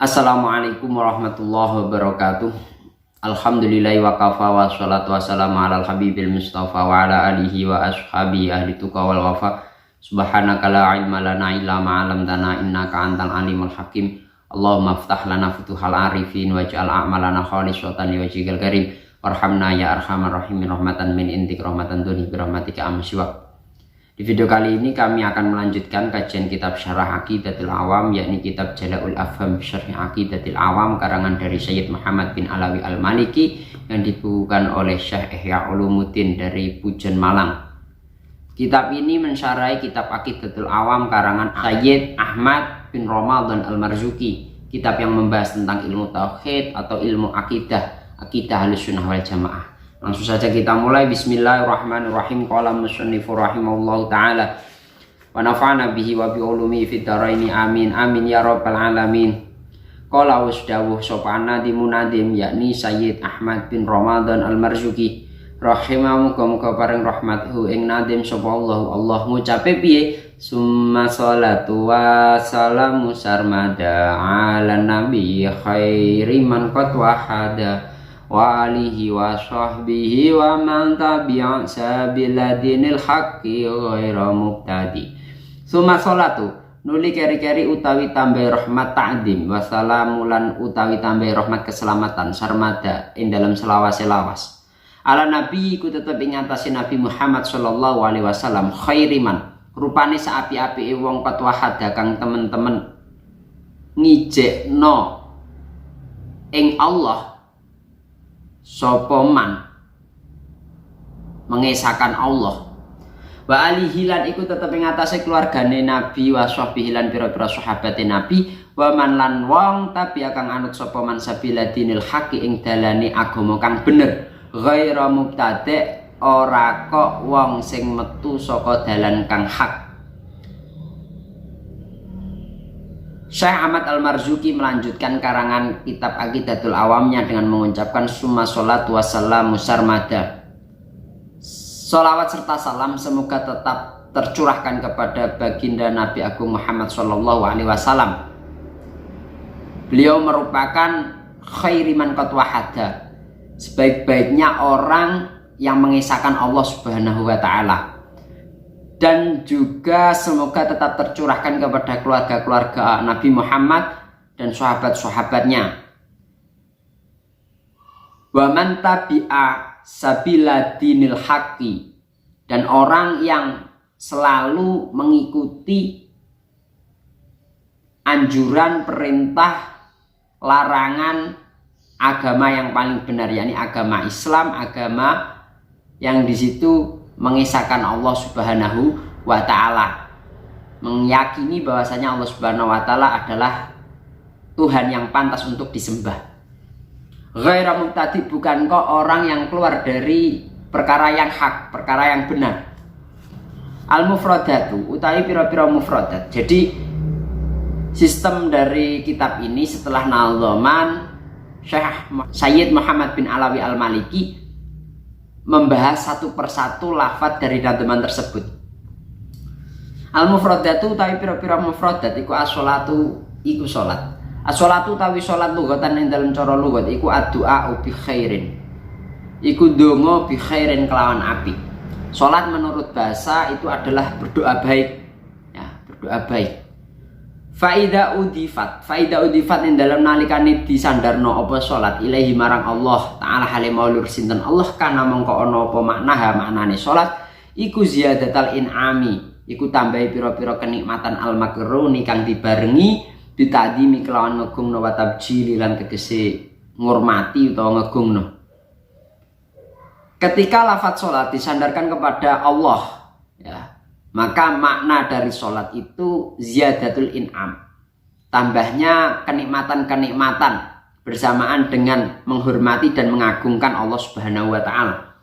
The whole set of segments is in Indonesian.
Assalamualaikum warahmatullahi wabarakatuh. Alhamdulillahi wa kafa wa salatu wassalamu ala al-habibil mustafa wa ala alihi wa ashabi ahli tuqa wal wafa. Subhanaka la ilma lana illa ma 'allamtana innaka antal alimul hakim. Allahumma iftah lana futuhal arifin waj'al a'malana khalisatan liwajhikal karim. Warhamna ya arhamar rahimin rahmatan min intik rahmatan tuni bi rahmatika amsiwa. Di video kali ini kami akan melanjutkan kajian kitab Syarah Aqidatul Awam, yakni kitab Jala'ul Afham Syarh Aqidatul Awam karangan dari Sayyid Muhammad bin Alawi Al-Maliki yang dibukukan oleh Syekh Ihya Ulumuddin dari Pujon Malang. Kitab ini mensyarahi kitab Aqidatul Awam karangan Sayyid Ahmad bin Ramadan Al-Marzuki, kitab yang membahas tentang ilmu tauhid atau ilmu akidah Ahlussunnah wal Jamaah. Langsung saja kita mulai. Bismillahirrahmanirrahim. Qala musannifur rahimahullahu taala wa nafa'na bihi wa bi ulumi fid dharaini amin amin ya rabbal alamin. Qala wasdawuh sopana dimunadim yakni Sayyid Ahmad bin Ramadan Al-Marzuki rahimahu muga paring rahmathu ing nadim sapa Allah ngucape piye summa sholatu wa salamu sarmada ala nabi khairi man qad wahada wa alihi wa sahbihi wa man tabi'a sabila dinil haqqi ghaira muqtadi. Summa sholatu nuli keri-keri utawi tambah rahmat ta'dim wassalamu lan utawi tambah rahmat keselamatan sarmada ing dalam selawas-selawas ala nabi ku tetep ing atase Nabi Muhammad sallallahu alaihi wasallam khairiman rupane saapi-apike wong qad wahada kang temen-temen ngijekno ing Allah sopoman mengesahkan Allah wa alihi lan iku tetep ing atase keluargane Nabi wa sahbihi lan pira-pira sahabate Nabi wa man lan wong tapi akan anut sapa man sabila dinil haqi ing dalane agama kang bener ghaira mubtadi ora kok wong sing metu saka dalan kang hak. Syekh Ahmad Al-Marzuki melanjutkan karangan kitab Aqidatul Awamnya dengan mengucapkan summa sholatu wassalamu sarmada. Sholawat serta salam semoga tetap tercurahkan kepada baginda Nabi Agung Muhammad sallallahu alaihi wasallam. Beliau merupakan khairiman qad wahada, sebaik-baiknya orang yang mengesahkan Allah Subhanahu wa taala. Dan juga semoga tetap tercurahkan kepada keluarga-keluarga Nabi Muhammad dan sahabat-sahabatnya. Wa man tabi'a sabila dinil haqqi, dan orang yang selalu mengikuti anjuran, perintah, larangan agama yang paling benar, yakni agama Islam, agama yang di situ mengesahkan Allah Subhanahu wa taala, meyakini bahwasanya Allah Subhanahu wa taala adalah Tuhan yang pantas untuk disembah. Ghaira mubtadi, bukan kok orang yang keluar dari perkara yang hak, perkara yang benar. Al-mufradatu utawi pira-pira mufradat. Jadi sistem dari kitab ini setelah nadhaman Syekh Sayyid Muhammad bin Alawi Al-Maliki membahas satu persatu lafadz dari nadhaman tersebut. Al-mufradatu utawi pira-pira mufradat iku as-sholatu iku salat. As-sholatu utawi salat lugatan ing dalam cara lugat iku ad-du'a bi khairin. Iku donga bi khairin kelawan apik. Salat menurut bahasa itu adalah berdoa baik. Ya, berdoa baik. Faida udifat ing dalam nalikane disandarno apa salat ilahi marang Allah taala hale maulur sinten Allah kana mongko ana apa maknane salat iku ziyadatal inami, iku tambahi pira-pira kenikmatan al makruni kang dibarengi ditadimi kelawan ngegungno wa tabjili lan tegese ngurmati utawa ngegungno. Ketika lafaz salat disandarkan kepada Allah, ya, maka makna dari sholat itu ziyadatul in'am, tambahnya kenikmatan-kenikmatan bersamaan dengan menghormati dan mengagungkan Allah Subhanahu wa taala.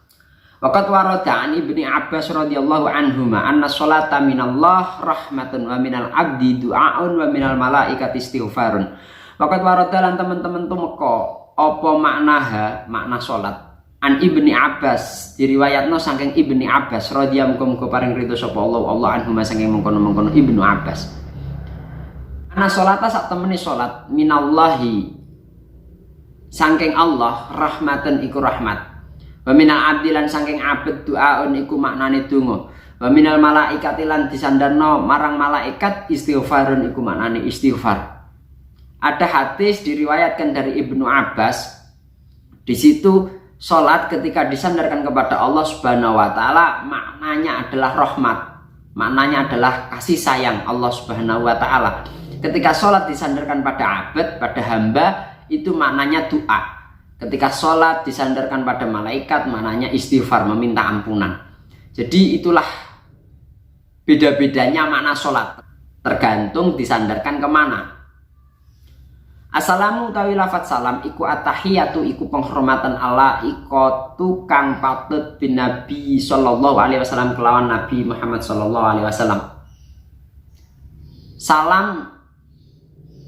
Waqat warada an Ibni Abbas radhiyallahu anhuma anna sholata minallah rahmatun wa minal abdi du'aun wa minal malaikati istighfarun. Waqat warada lan teman-teman tumeka apa makna sholat an Ibni Abbas, diriwayatno saking Ibni Abbas radhiyallahu muga paring ridho sapa Allah anhuma saking mengkono-mengkono Ibnu Abbas. sholata sak temene sholat minallahi saking Allah rahmatan iku rahmat. Wa minal abdi lan saking abd doaun iku maknane donga. Wa minal malaikati lan disandarno marang malaikat istighfarun iku maknane istighfar. Ada hadis diriwayatkan dari Ibnu Abbas. Di situ salat ketika disandarkan kepada Allah Subhanahu wa taala maknanya adalah rahmat. Maknanya adalah kasih sayang Allah Subhanahu wa taala. Ketika salat disandarkan pada abd, pada hamba, itu maknanya doa. Ketika salat disandarkan pada malaikat maknanya istighfar, meminta ampunan. Jadi itulah beda-bedanya makna salat, tergantung disandarkan kemana. Assalamu utawi lafaz salam iku at-tahiyatu iku penghormatan Allah iku tukang patut bin Nabi sallallahu alaihi wasallam kelawan Nabi Muhammad sallallahu alaihi wasallam. Salam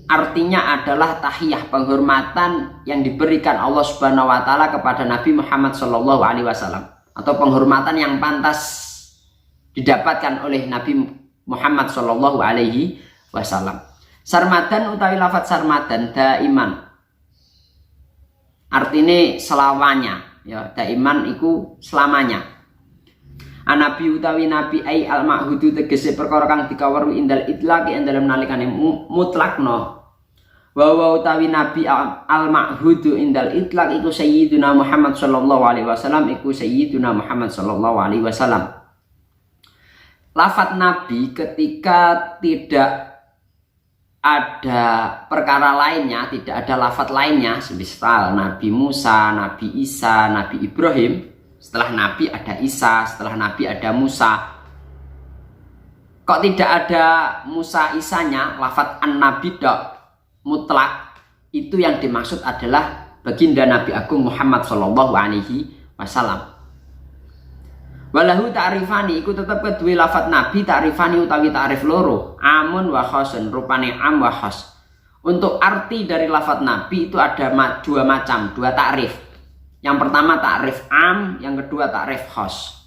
artinya adalah tahiyah, penghormatan yang diberikan Allah Subhanahu wa taala kepada Nabi Muhammad sallallahu alaihi wasallam, atau penghormatan yang pantas didapatkan oleh Nabi Muhammad sallallahu alaihi wasallam. Sarmadan utawi lafaz sarmadan daiman artine selamanya, ya, daiman iku selamanya. Anabi utawi nabi ai al ma'hudu tegese perkara kang dikaweruhi indal itlaqi ing dalem nalikane mutlakno. Wa utawi nabi al ma'hudu indal itlaq iku sayyiduna Muhammad sallallahu alaihi wasallam, iku sayyiduna Muhammad sallallahu alaihi wasallam. Lafaz nabi ketika tidak ada perkara lainnya, tidak ada lafaz lainnya, semisal Nabi Musa, Nabi Isa, Nabi Ibrahim. Setelah Nabi ada Isa, setelah Nabi ada Musa. Kok tidak ada Musa Isanya, lafaz an-nabi dok mutlak, itu yang dimaksud adalah baginda Nabi Agung Muhammad sallallahu alaihi wasallam. Walahu ta'rifani iku tetep kedue lafaz nabi ta'rifani utawi ta'rif loro, amun wa khasun, rupane am wa khas. Untuk arti dari lafaz nabi itu ada dua macam, dua ta'rif. Yang pertama ta'rif am, yang kedua ta'rif khas.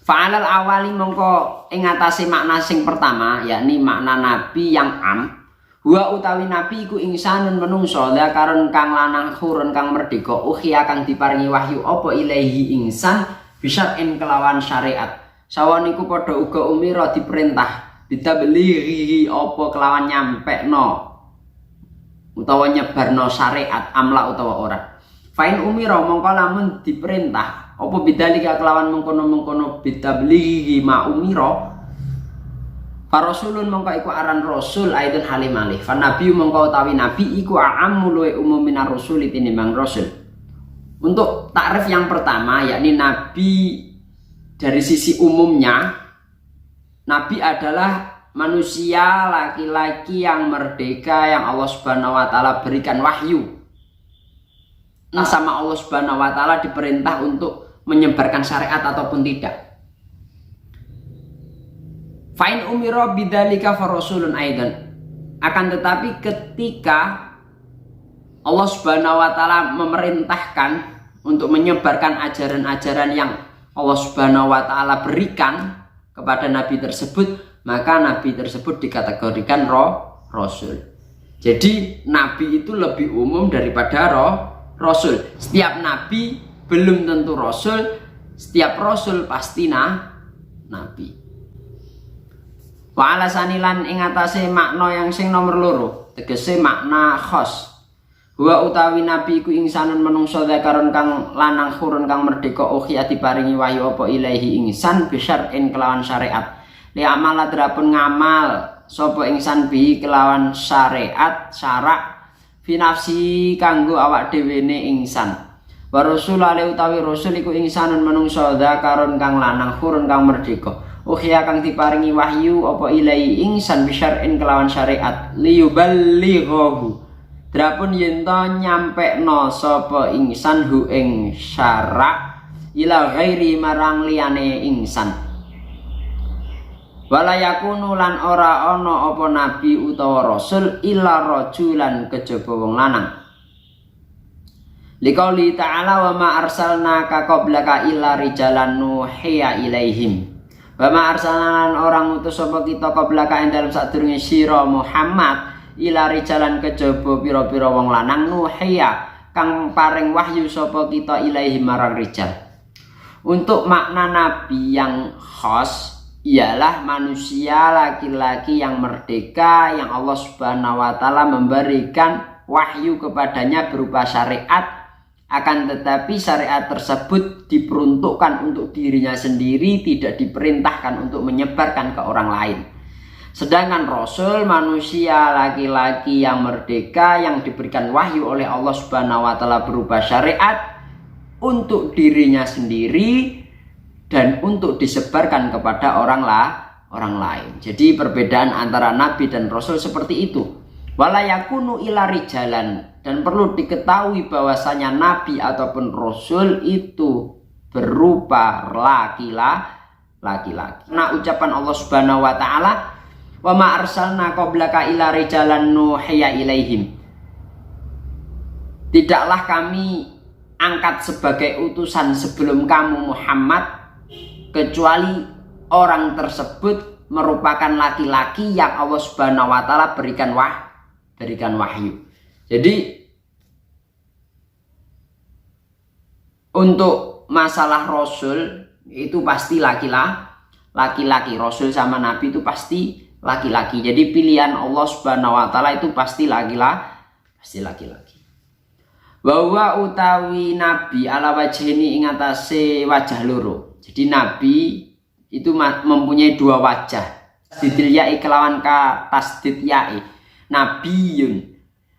Fa'alal awali mongko ing atase makna sing pertama, yakni makna nabi yang am. Wa utawi nabi iku insanun menungso dzakaron kang lanang khurun kang merdeka ukhia kang diparingi wahyu apa ilahi insan bisyar'in kelawan syariat. Sawan iku padha uga umira diperintah bitabelighi apa kelawan nyampekno utawa nyebarno syariat amla utawa ora. Fain umira mongko lamun diperintah apa bidzalika kelawan mengkono-mengkono bitabelighi ma umira Rasulun mongko iku aran rasul aidun halim alih. Fa nabi mongko utawi nabi iku a'ammu luwe umum minar rasul tinimbang rasul. Untuk takrif yang pertama yakni nabi dari sisi umumnya, nabi adalah manusia laki-laki yang merdeka yang Allah Subhanahu wa taala berikan wahyu. Nah, sama Allah Subhanahu wa taala diperintah untuk menyebarkan syariat ataupun tidak. Fa'in umiro bidzalika farasulun aidan. Akan tetapi ketika Allah Subhanahu wa taala memerintahkan untuk menyebarkan ajaran-ajaran yang Allah Subhanahu wa taala berikan kepada nabi tersebut, maka nabi tersebut dikategorikan rasul. Jadi nabi itu lebih umum daripada rasul. Setiap nabi belum tentu rasul, setiap rasul pasti nabi. Wa alasani lan ing atase makna yang sing nomor loro, tegese makna khos. Wa utawi nabi iku insanun menungso dzakaron kang lanang khurun kang merdeka ukhia diparingi wahyu apa ilahi insan bisyar'in kelawan syariat. Li amal adrapun ngamal sapa insan bi kelawan syariat syarak fi nafsi kanggo awak dhewene insan. Wa rasul ale utawi rasul iku insanun menungso dzakaron kang lanang khurun kang merdeka ukhia kang diparingi wahyu apa ilai insan bisyar'in kelawan syariat liyuballighahu drapun yen to nyampekno sapa insan hu ing syarak ila ghairi marang liyane insan. Wala yakunu lan ora ana apa nabi utawa rasul illa rajulan kejaba wong lanang. Liqauli ta'ala wa ma arsalnaka qablaka illa rijalan nuhiya ilaihim. Wa ma arsalna orang utus sapa kita qablaka ing dalem sadurunge sira Muhammad ila rijalan kejaba pira-pira wong lanang nuhiya kang paring wahyu sapa kita ilaihi marang rijal. Untuk makna nabi yang khas ialah manusia laki-laki yang merdeka yang Allah Subhanahu wa taala memberikan wahyu kepadanya berupa syariat, akan tetapi syariat tersebut diperuntukkan untuk dirinya sendiri, tidak diperintahkan untuk menyebarkan ke orang lain. Sedangkan Rasul manusia laki-laki yang merdeka yang diberikan wahyu oleh Allah Subhanahu wa taala berupa syariat untuk dirinya sendiri dan untuk disebarkan kepada orang lain. Jadi perbedaan antara nabi dan rasul seperti itu. Wala yakunu ila rijalan, dan perlu diketahui bahwasanya nabi ataupun rasul itu berupa laki-laki. Nah, ucapan Allah Subhanahu wa taala, wa ma arsalna qablaka ila rijalan nuhiya ilaihim. Tidaklah kami angkat sebagai utusan sebelum kamu Muhammad kecuali orang tersebut merupakan laki-laki yang Allah Subhanahu wa taala berikan wahyu. Jadi untuk masalah rasul itu pasti laki-laki. Rasul sama nabi itu pasti laki-laki. Jadi pilihan Allah Subhanahu wa taala itu pasti laki-laki. Bahwa utawi nabi ala wajhini ing atase wajah loro. Jadi nabi itu mempunyai dua wajah. Tasdidil ya'i kelawan ka tasdid ya'i. Nabiyun.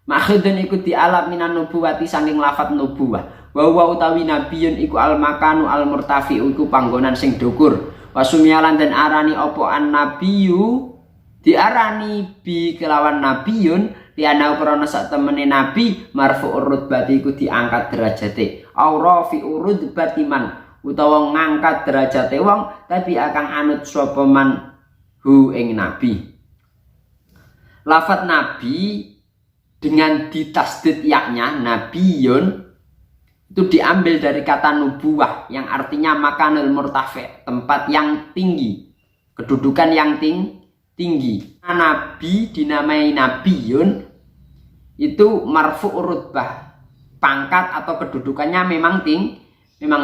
Makhudun iku dialap minan nubuwati saking lafat nubuwah. Bahwa utawi nabiyun iku al makanu al murtafi iku panggonan sing dhuwur. Wasumialan dan arani opo an nabiyu diarani bi kelawan nabiyun lianau krana sak temene nabi marfu'ur rutbati iku diangkat derajate au rafi'ur rutbati man utawa ngangkat derajate wong tapi akan anut sapa man hu ing nabi. Lafat nabi dengan ditasdid yaknya nabiyun itu diambil dari kata nubuwah yang artinya makanul murtafi, tempat yang tinggi, kedudukan yang tinggi. Nabi dinamai nabiyun itu marfu'ur rutbah, pangkat atau kedudukannya memang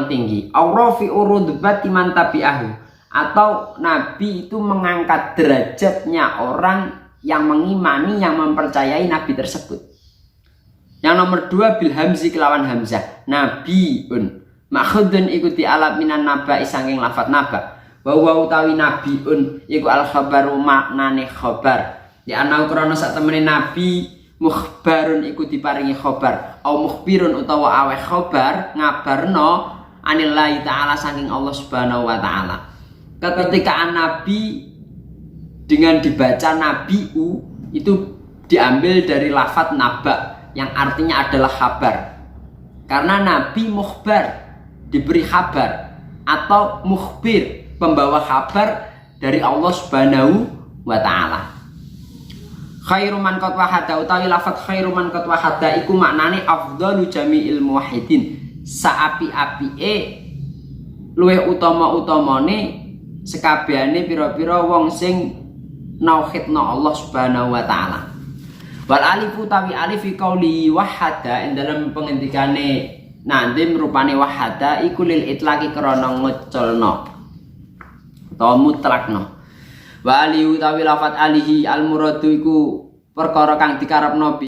tinggi. Aurafi'ur rutbati man tabi'ahu, atau nabi itu mengangkat derajatnya orang yang mengimani, yang mempercayai nabi tersebut. Yang nomor 2 bil hamzi kelawan hamzah nabiun makhudun ikuti alat minan naba'i sangking lafat naba. Bahwa utawi nabiun iku al khabaru maknane khabar ya ana krana sak temene nabi mukhbarun iku diparingi khabar au mukhbirun utawa aweh khabar ngabarno anillahi ta'ala saking Allah Subhanahu wa taala. Ketika nabi dengan dibaca nabiu itu diambil dari lafat naba yang artinya adalah kabar. Karena nabi mukhbar, diberi kabar, atau mukhbir, pembawa kabar dari Allah Subhanahu wa taala. Khairu man qad wahada utawi lafaz khairu man qad wahada iku maknane afdalu jami'il muwahhidin. Saapi-apike luwih utama-utamane sekabehane pira-pira wong sing nauhidna Allah Subhanahu wa taala. Wal alifu tawi alif fi qauli wahada ing dalam pengendikane nanti merupane wahada iku lil itlaqi krana ngeculno utawa mutlakno. Wa alihu tawi lafat alihi al muradu iku perkara kang dikarepno